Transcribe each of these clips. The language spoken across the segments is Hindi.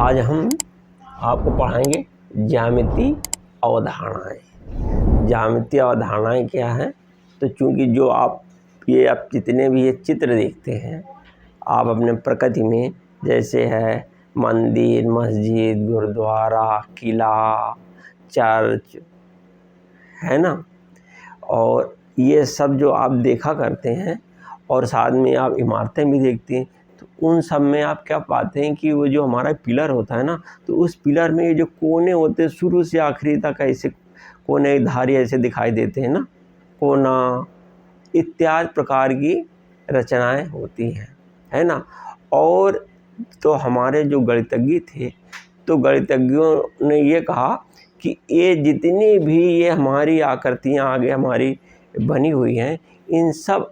आज हम आपको पढ़ाएंगे ज्यामितीय अवधारणाएं। ज्यामितीय अवधारणाएं क्या हैं? तो चूँकि जो आप जितने भी ये चित्र देखते हैं आप अपने प्रकृति में, जैसे है मंदिर, मस्जिद, गुरुद्वारा, किला, चर्च, है ना, और ये सब जो आप देखा करते हैं और साथ में आप इमारतें भी देखते हैं, तो उन सब में आप क्या पाते हैं कि वो जो हमारा पिलर होता है ना, तो उस पिलर में ये जो कोने होते हैं शुरू से आखिरी तक ऐसे कोने धारी ऐसे दिखाई देते हैं ना, कोना इत्यादि प्रकार की रचनाएं होती हैं, है ना। और तो हमारे जो गणितज्ञ थे, तो गणितज्ञों ने ये कहा कि ये जितनी भी ये हमारी आकृतियाँ आगे हमारी बनी हुई हैं, इन सभी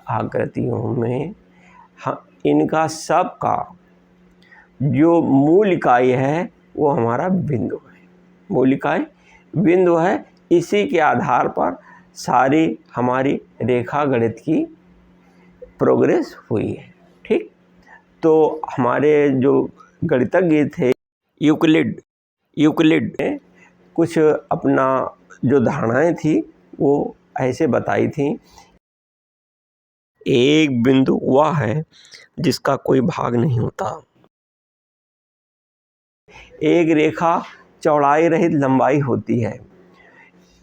आकृतियों में इनका सब का जो मूल इकाई है वो हमारा बिंदु है, मूल इकाई बिंदु है। इसी के आधार पर सारी हमारी रेखा गणित की प्रोग्रेस हुई है, ठीक। तो हमारे जो गणितज्ञ थे यूक्लिड ने कुछ अपना जो धारणाएं थी वो ऐसे बताई थी। एक बिंदु वह है जिसका कोई भाग नहीं होता। एक रेखा चौड़ाई रहित लंबाई होती है।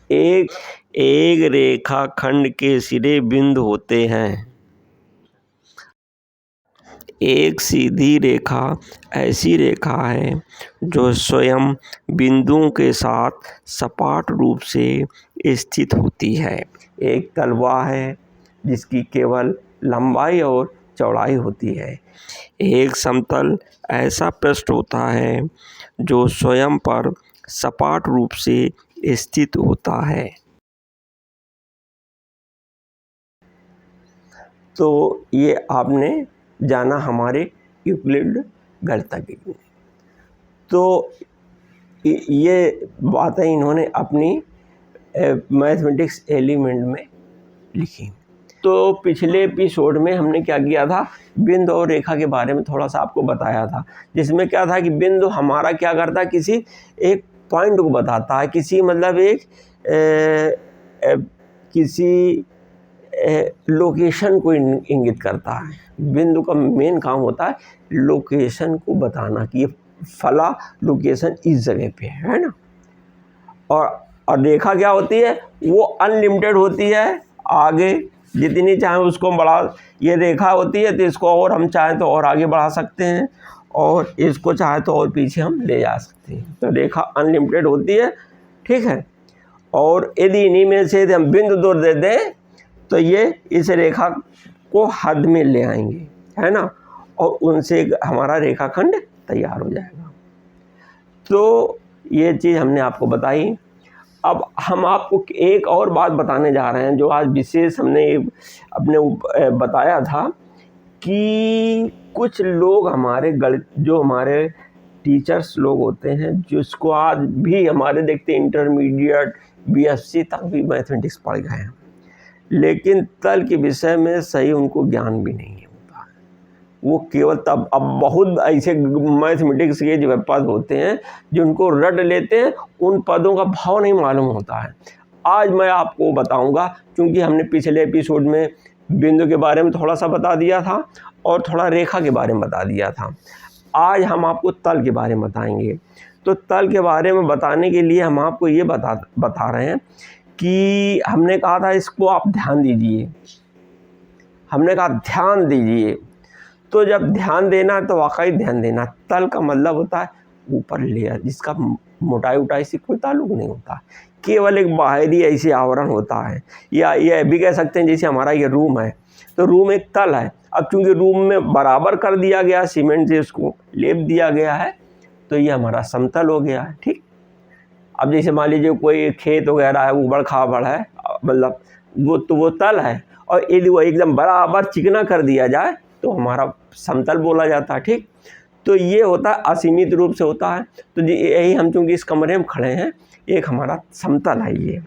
एक रेखा खंड के सिरे बिंदु होते हैं। एक सीधी रेखा ऐसी रेखा है जो स्वयं बिंदुओं के साथ सपाट रूप से स्थित होती है। एक तल वह है जिसकी केवल लंबाई और चौड़ाई होती है। एक समतल ऐसा पृष्ठ होता है जो स्वयं पर सपाट रूप से स्थित होता है। तो ये आपने जाना हमारे यूक्लिड गणितज्ञ ने। तो ये बातें इन्होंने अपनी मैथमेटिक्स एलिमेंट में लिखी। तो पिछले एपिसोड में हमने क्या किया था, बिंदु और रेखा के बारे में थोड़ा सा आपको बताया था, जिसमें क्या था कि बिंदु हमारा क्या करता है, किसी एक पॉइंट को बताता है, किसी मतलब किसी लोकेशन को इंगित करता है। बिंदु का मेन काम होता है लोकेशन को बताना कि ये फला लोकेशन इस जगह पे है ना। और रेखा क्या होती है, वो अनलिमिटेड होती है, आगे जितनी चाहें उसको बढ़ा। ये रेखा होती है तो इसको और हम चाहें तो और आगे बढ़ा सकते हैं और इसको चाहे तो और पीछे हम ले जा सकते हैं। तो रेखा अनलिमिटेड होती है, ठीक है। और यदि इन्हीं में से हम बिंदु दूर दे दें तो ये इस रेखा को हद में ले आएंगे, है ना, और उनसे हमारा रेखाखंड तैयार हो जाएगा। तो ये चीज़ हमने आपको बताई। अब हम आपको एक और बात बताने जा रहे हैं जो आज विशेष हमने अपने बताया था कि कुछ लोग हमारे जो हमारे टीचर्स लोग होते हैं, जिसको आज भी हमारे देखते इंटरमीडिएट BSc तक भी मैथमेटिक्स पढ़ गए हैं, लेकिन तल के विषय में सही उनको ज्ञान भी नहीं होता है। वो केवल तब अब बहुत ऐसे मैथमेटिक्स के जो पद होते हैं जिनको रट लेते हैं, उन पदों का भाव नहीं मालूम होता है। आज मैं आपको बताऊंगा, क्योंकि हमने पिछले एपिसोड में बिंदु के बारे में थोड़ा सा बता दिया था और थोड़ा रेखा के बारे में बता दिया था। आज हम आपको तल के बारे में बताएंगे। तो तल के बारे में बताने के लिए हम आपको ये बता रहे हैं कि हमने कहा था इसको आप ध्यान दीजिए, हमने कहा ध्यान दीजिए। तो जब ध्यान देना तो वाकई ध्यान देना। तल का मतलब होता है ऊपर लेयर, जिसका मोटाई उटाई से कोई ताल्लुक नहीं होता, केवल एक बाहरी ऐसे आवरण होता है। या ये भी कह सकते हैं जैसे हमारा ये रूम है, तो रूम एक तल है। अब चूँकि रूम में बराबर कर दिया गया, सीमेंट से उसको लेप दिया गया है, तो ये हमारा समतल हो गया है, ठीक। अब जैसे मान लीजिए कोई खेत वगैरह है, ऊबड़ खाबड़ है, मतलब वो तल है, और यदि वो एकदम बराबर चिकना कर दिया जाए तो हमारा समतल बोला जाता है, ठीक। तो ये होता है असीमित रूप से होता है। तो यही हम चूँकि इस कमरे में खड़े हैं, एक हमारा समतल है ये।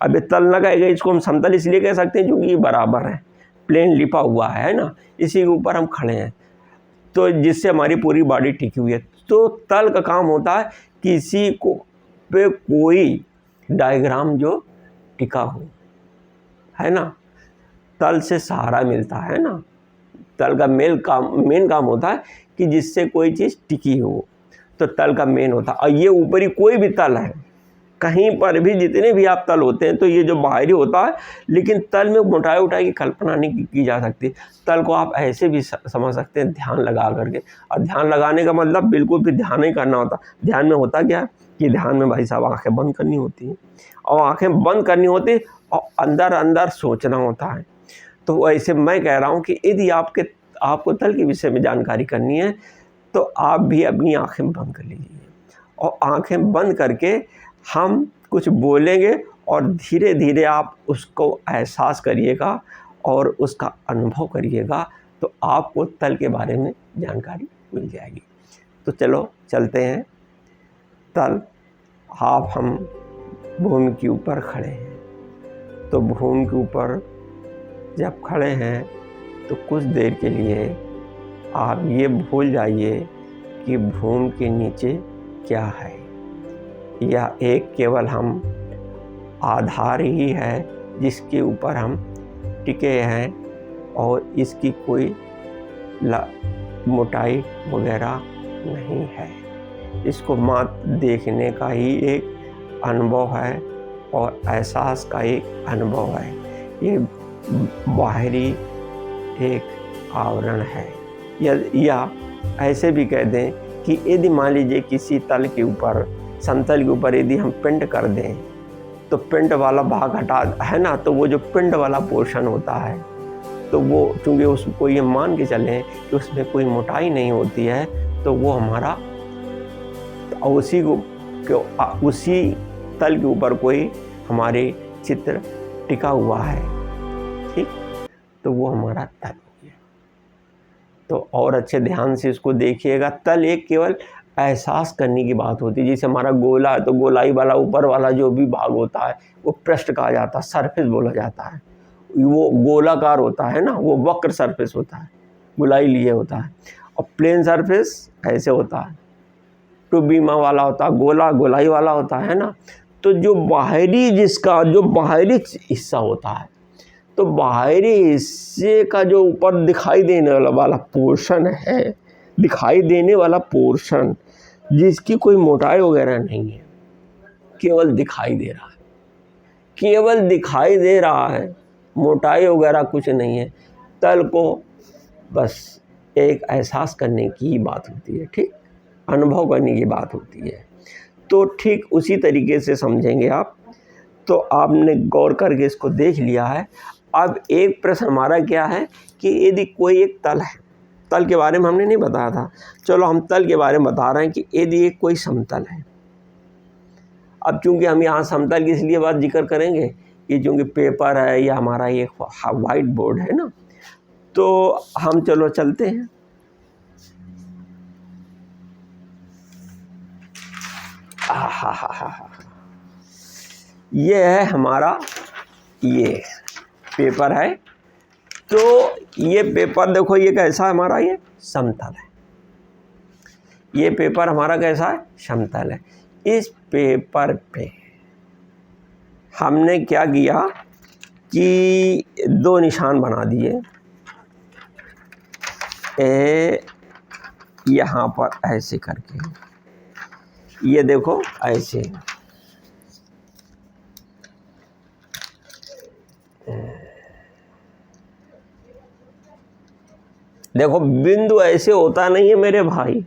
अब ये तल ना कहेगा, इसको हम समतल इसलिए कह सकते हैं क्योंकि ये बराबर है, प्लेन लिपा हुआ है ना, इसी के ऊपर हम खड़े हैं। तो जिससे हमारी पूरी बॉडी टिकी हुई है। तो तल का काम होता है किसी को पे कोई डायग्राम जो टिका हो, है ना, तल से सहारा मिलता है ना। तल का मेन काम होता है कि जिससे कोई चीज़ टिकी हो, तो तल का मेन होता है। और ये ऊपरी कोई भी तल है, कहीं पर भी जितने भी आप तल होते हैं, तो ये जो बाहरी होता है, लेकिन तल में मोटाई उटाई की कल्पना नहीं की जा सकती। तल को आप ऐसे भी समझ सकते हैं ध्यान लगा करके। और ध्यान लगाने का मतलब बिल्कुल भी ध्यान नहीं करना होता। ध्यान में होता क्या है कि ध्यान में भाई साहब आंखें बंद करनी होती हैं, और आंखें बंद करनी होती और अंदर अंदर सोचना होता है। तो ऐसे मैं कह रहा हूँ कि यदि आपको तल के विषय में जानकारी करनी है, तो आप भी अपनी आंखें बंद कर लीजिए, और आंखें बंद करके हम कुछ बोलेंगे, और धीरे धीरे आप उसको एहसास करिएगा और उसका अनुभव करिएगा, तो आपको तल के बारे में जानकारी मिल जाएगी। तो चलो चलते हैं। तल, हम भूमि के ऊपर खड़े हैं। तो भूमि के ऊपर जब खड़े हैं, तो कुछ देर के लिए आप ये भूल जाइए कि भूमि के नीचे क्या है। यह एक केवल हम आधार ही है जिसके ऊपर हम टिके हैं, और इसकी कोई मोटाई वगैरह नहीं है। इसको मात्र देखने का ही एक अनुभव है और एहसास का एक अनुभव है। ये बाहरी एक आवरण है, या ऐसे भी कह दें कि यदि मान लीजिए किसी तल के ऊपर, समतल के ऊपर यदि हम पेंट कर दें, तो पेंट वाला भाग हटा है ना, तो वो जो पेंट वाला पोर्शन होता है, तो वो चूँकि उसको ये मान के चलें कि उसमें कोई मोटाई नहीं होती है, तो वो हमारा उसी तल के ऊपर कोई हमारे चित्र टिका हुआ है, ठीक, तो वो हमारा तल हो गया। तो और अच्छे ध्यान से इसको देखिएगा। तल एक केवल एहसास करने की बात होती है। जैसे हमारा गोला है, तो गोलाई वाला ऊपर वाला जो भी भाग होता है वो पृष्ठ कहा जाता है, सरफेस बोला जाता है। वो गोलाकार होता है ना, वो वक्र सरफेस होता है, गोलाई लिए होता है। और प्लेन सरफेस ऐसे होता है, टूबीमा वाला होता है, गोलाई वाला होता है ना। तो जो बाहरी हिस्सा होता है, तो बाहरी हिस्से का जो ऊपर दिखाई देने वाला पोर्शन है, दिखाई देने वाला पोर्शन जिसकी कोई मोटाई वगैरह नहीं है, केवल दिखाई दे रहा है, केवल दिखाई दे रहा है, मोटाई वगैरह कुछ नहीं है। तल को बस एक एहसास करने की बात होती है, ठीक, अनुभव करने की बात होती है। तो ठीक उसी तरीके से समझेंगे आप। तो आपने गौर करके इसको देख लिया है। अब एक प्रश्न हमारा क्या है कि यदि कोई एक तल है, तल के बारे में हमने नहीं बताया था, चलो हम तल के बारे में बता रहे हैं कि यदि एक कोई समतल है। अब चूंकि हम यहाँ समतल की इसलिए बात जिक्र करेंगे कि चूंकि पेपर है या हमारा ये वाइट बोर्ड है ना, तो हम चलो चलते हैं। ये है हमारा, ये पेपर है। तो ये पेपर देखो, ये कैसा है हमारा, ये समतल है। ये पेपर हमारा कैसा है, समतल है। इस पेपर पे हमने क्या किया कि दो निशान बना दिए, यहाँ पर ऐसे करके, ये देखो ऐसे, देखो बिंदु ऐसे होता नहीं है मेरे भाई,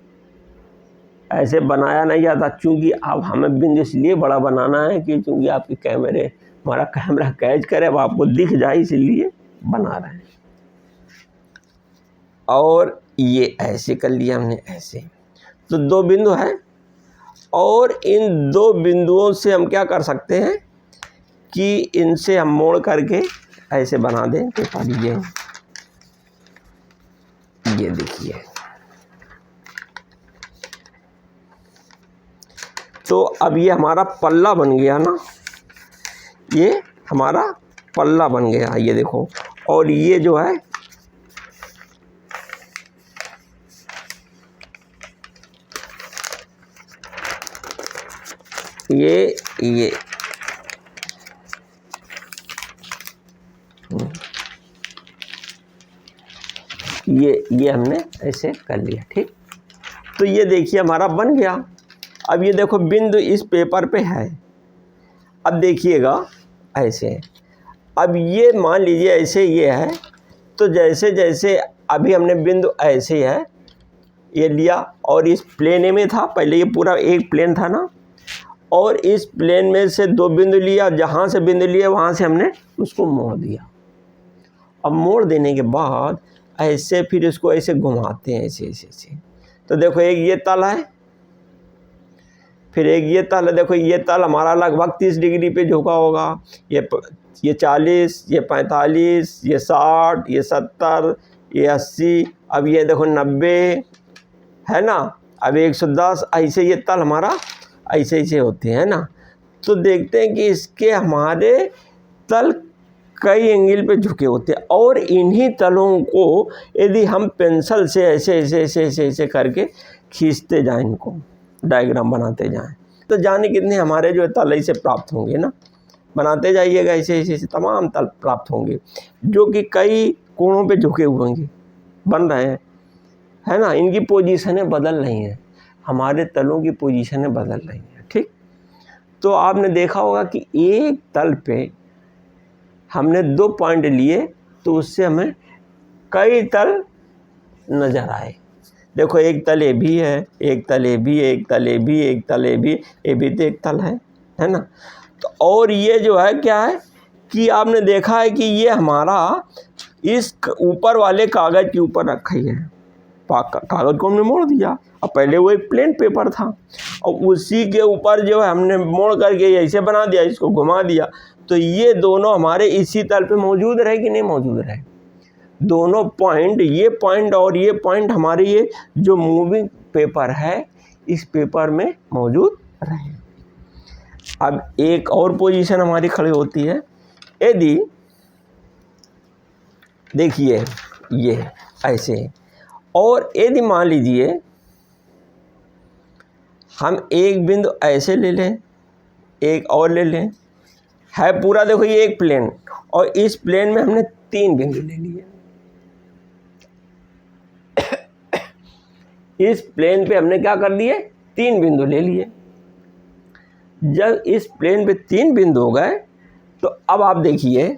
ऐसे बनाया नहीं जाता। चूंकि अब हमें बिंदु इसलिए बड़ा बनाना है कि चूंकि आपके हमारा कैमरा कैच करे, अब आपको दिख जाए, इसलिए बना रहे हैं। और ये ऐसे कर लिया हमने, ऐसे। तो दो बिंदु हैं, और इन दो बिंदुओं से हम क्या कर सकते हैं कि इनसे हम मोड़ करके ऐसे बना दें। तो पाइए, ये देखिए, तो अब ये हमारा पल्ला बन गया ना, ये हमारा पल्ला बन गया, ये देखो। और ये जो है, ये हमने ऐसे कर लिया। ठीक, तो ये देखिए हमारा बन गया। अब ये देखो बिंदु इस पेपर पे है। अब देखिएगा ऐसे, अब ये मान लीजिए ऐसे ये है, तो जैसे जैसे अभी हमने बिंदु ऐसे है ये लिया, और इस प्लेन में था, पहले ये पूरा एक प्लेन था ना, और इस प्लेन में से दो बिंदु लिया, जहाँ से बिंदु लिया वहाँ से हमने उसको मोड़ दिया। अब मोड़ देने के बाद ऐसे फिर इसको ऐसे घुमाते हैं ऐसे ऐसे ऐसे, तो देखो एक ये तल है, फिर एक ये तल है। देखो ये तल हमारा लगभग 30 डिग्री पे झुका होगा, ये 40, ये 45, ये 60, ये 70, ये 80, अब ये देखो 90 है ना, अब 110, ऐसे ये तल हमारा ऐसे ऐसे होते हैं ना। तो देखते हैं कि इसके हमारे तल कई एंगल पे झुके होते हैं, और इन्हीं तलों को यदि हम पेंसिल से ऐसे ऐसे ऐसे ऐसे ऐसे करके खींचते जाएं, इनको डायग्राम बनाते जाएं, तो जाने कितने हमारे जो तल ऐसे प्राप्त होंगे ना। बनाते जाइएगा ऐसे ऐसे ऐसे तमाम तल प्राप्त होंगे, जो कि कई कोणों पे झुके हुए होंगे, बन रहे हैं, है ना। इनकी पोजीशनें बदल रही हैं, हमारे तलों की पोजीशनें बदल रही हैं। ठीक, तो आपने देखा होगा कि एक तल पे हमने 2 पॉइंट लिए, तो उससे हमें कई तल नज़र आए। देखो एक तल ए भी है, एक तल ए भी, एक तल ए भी, एक तल ए भी, ए भी तो एक तल है ना। तो और ये जो है क्या है कि आपने देखा है कि ये हमारा इस ऊपर वाले कागज़ के ऊपर रखा ही है, कागज़ को हमने मोड़ दिया। अब पहले वो एक प्लेन पेपर था, और उसी के ऊपर जो है हमने मोड़ करके ऐसे बना दिया, इसको घुमा दिया, तो ये दोनों हमारे इसी तल पे मौजूद रहे कि नहीं मौजूद रहे। दोनों पॉइंट, ये पॉइंट और ये पॉइंट हमारे ये जो मूविंग पेपर है इस पेपर में मौजूद रहे। अब एक और पोजीशन हमारी खड़ी होती है, यदि देखिए ये ऐसे, और यदि मान लीजिए हम एक बिंदु ऐसे ले लें, एक और ले लें, है पूरा देखो ये एक प्लेन, और इस प्लेन में हमने 3 बिंदु ले लिए। इस प्लेन पे हमने क्या कर दिए, 3 बिंदु ले लिए। जब इस प्लेन पे 3 बिंदु हो गए, तो अब आप देखिए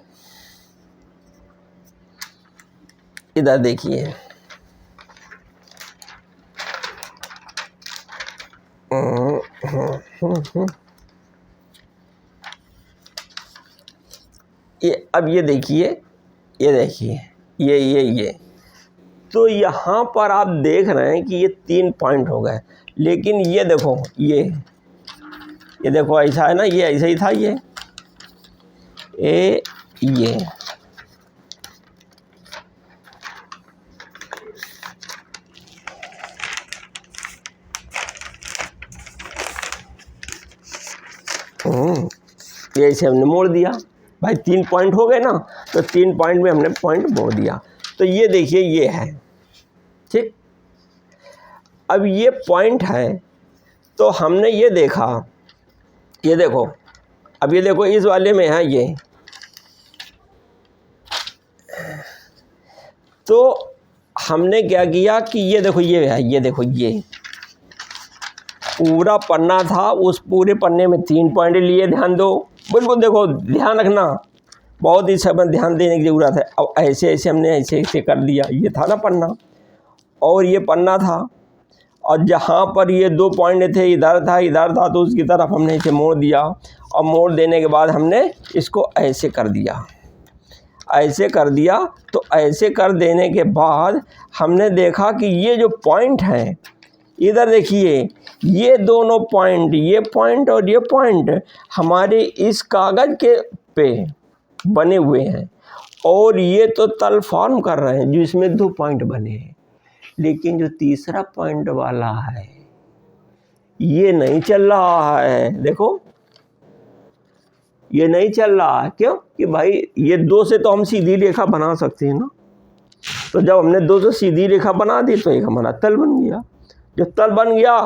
इधर देखिए, ये अब ये देखिए, ये देखिए ये तो यहाँ पर आप देख रहे हैं कि ये 3 पॉइंट हो गए, लेकिन ये देखो ये देखो ऐसा है ना, ये ऐसा ही था, ये ऐसे हमने मोड़ दिया भाई, 3 पॉइंट हो गए ना, तो 3 पॉइंट में हमने पॉइंट मोड़ दिया। तो ये देखिए ये है, ठीक। अब ये पॉइंट है, तो हमने ये देखा, ये देखो, अब ये देखो इस वाले में है ये, तो हमने क्या किया कि ये देखो ये है, ये देखो ये पूरा पन्ना था, उस पूरे पन्ने में 3 पॉइंट लिए, ध्यान दो, बिल्कुल देखो ध्यान रखना, बहुत ही समय ध्यान देने की ज़रूरत है। अब ऐसे ऐसे हमने ऐसे ऐसे कर दिया, ये था ना पन्ना, और ये पन्ना था, और जहाँ पर ये 2 पॉइंट थे, इधर था, तो उसकी तरफ हमने इसे मोड़ दिया, और मोड़ देने के बाद हमने इसको ऐसे कर दिया, ऐसे कर दिया। तो ऐसे कर देने के बाद हमने देखा कि ये जो पॉइंट हैं, इधर देखिए ये दोनों पॉइंट, ये पॉइंट और ये पॉइंट हमारे इस कागज़ के पे बने हुए हैं, और ये तो तल फॉर्म कर रहे हैं जिसमें 2 पॉइंट बने हैं, लेकिन जो तीसरा पॉइंट वाला है ये नहीं चल रहा है। देखो ये नहीं चल रहा है, क्यों कि भाई ये 2 से तो हम सीधी रेखा बना सकते हैं ना, तो जब हमने 2 से सीधी रेखा बना दी तो एक हमारा तल बन गया। जो तल बन गया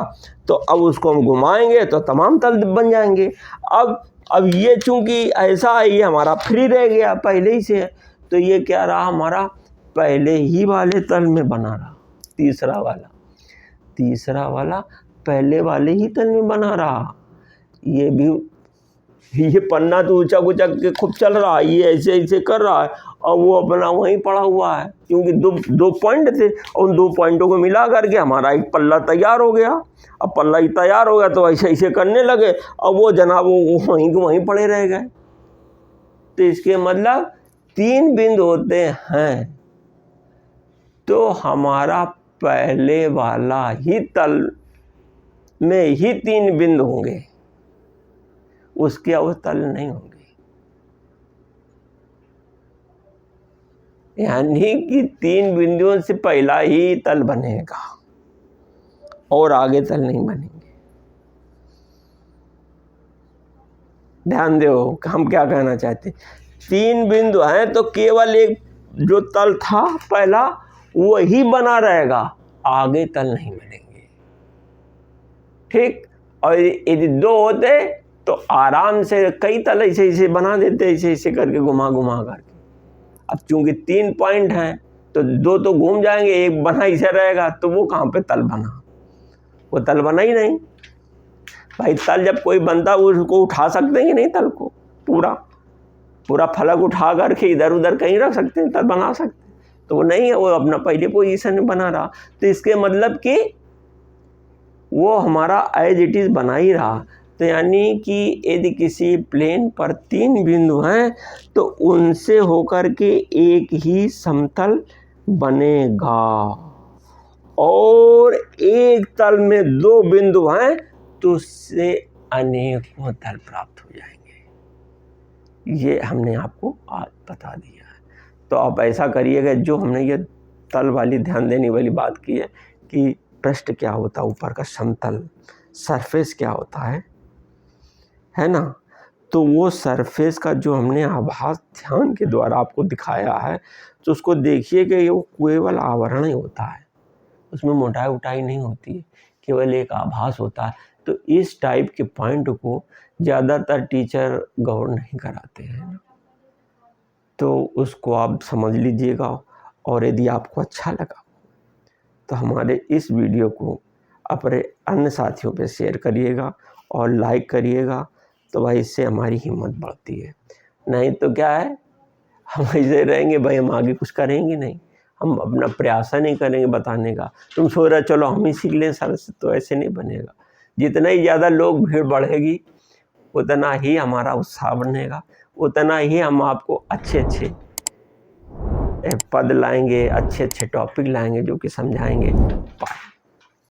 तो अब उसको हम घुमाएंगे तो तमाम तल बन जाएंगे। अब ये चूंकि ऐसा है, ये हमारा फ्री रह गया पहले ही से, तो ये क्या रहा हमारा पहले ही वाले तल में बना रहा। तीसरा वाला पहले वाले ही तल में बना रहा। ये पन्ना तो उचक के खूब चल रहा है, ये ऐसे कर रहा है और वो अपना वहीं पड़ा हुआ है, क्योंकि दो पॉइंट थे और उन 2 पॉइंटों को मिला करके हमारा एक पल्ला तैयार हो गया। अब पल्ला ही तैयार हो गया तो ऐसे करने लगे, अब वो जनाब वो वहीं पड़े रह गए। तो इसके मतलब 3 बिंदु होते हैं, तो हमारा पहले वाला ही तल में ही 3 बिंदु होंगे, उसके और तल नहीं होंगे। यानी कि 3 बिंदुओं से पहला ही तल बनेगा और आगे तल नहीं बनेंगे। ध्यान दो हम क्या कहना चाहते हैं। 3 बिंदु हैं तो केवल एक जो तल था पहला वही बना रहेगा, आगे तल नहीं बनेंगे। ठीक, और यदि 2 होते तो आराम से कई तल ऐसे बना देते, ऐसे करके घुमा करके। अब चूंकि 3 पॉइंट हैं तो 2 तो घूम जाएंगे, एक बना ऐसे रहेगा, तो वो कहाँ पे तल बना? वो तल बना ही नहीं भाई। तल जब कोई बनता उसको उठा सकते हैं कि नहीं? तल को पूरा फलक उठा करके इधर उधर कहीं रख सकते हैं, तल बना सकते हैं, तो वो नहीं है, वो अपना पहले पोजीशन में बना रहा। तो इसके मतलब कि वो हमारा एज इट इज़ बना ही रहा। तो यानी कि यदि किसी प्लेन पर 3 बिंदु हैं तो उनसे होकर के एक ही समतल बनेगा, और एक तल में 2 बिंदु हैं तो उससे अनेकों तल प्राप्त हो जाएंगे। ये हमने आपको आज बता दिया है। तो आप ऐसा करिएगा, जो हमने ये तल वाली ध्यान देने वाली बात की है कि पृष्ठ क्या होता है, ऊपर का समतल सरफेस क्या होता है ना, तो वो सरफेस का जो हमने आभास ध्यान के द्वारा आपको दिखाया है, तो उसको देखिए कि वो केवल आवरण ही होता है, उसमें मोटाई उटाई नहीं होती है, केवल एक आभास होता है। तो इस टाइप के पॉइंट को ज़्यादातर टीचर गौर नहीं कराते हैं ना, तो उसको आप समझ लीजिएगा। और यदि आपको अच्छा लगा तो हमारे इस वीडियो को अपने अन्य साथियों पे शेयर करिएगा और लाइक करिएगा, तो भाई इससे हमारी हिम्मत बढ़ती है। नहीं तो क्या है, हम ऐसे रहेंगे भाई, हम आगे कुछ करेंगे नहीं, हम अपना प्रयास नहीं करेंगे बताने का। तुम सो रहे चलो हम ही सीख लें सर से, तो ऐसे नहीं बनेगा। जितना ही ज़्यादा लोग भीड़ बढ़ेगी उतना ही हमारा उत्साह बनेगा, उतना ही हम आपको अच्छे पद लाएंगे, अच्छे टॉपिक लाएंगे जो कि समझाएंगे।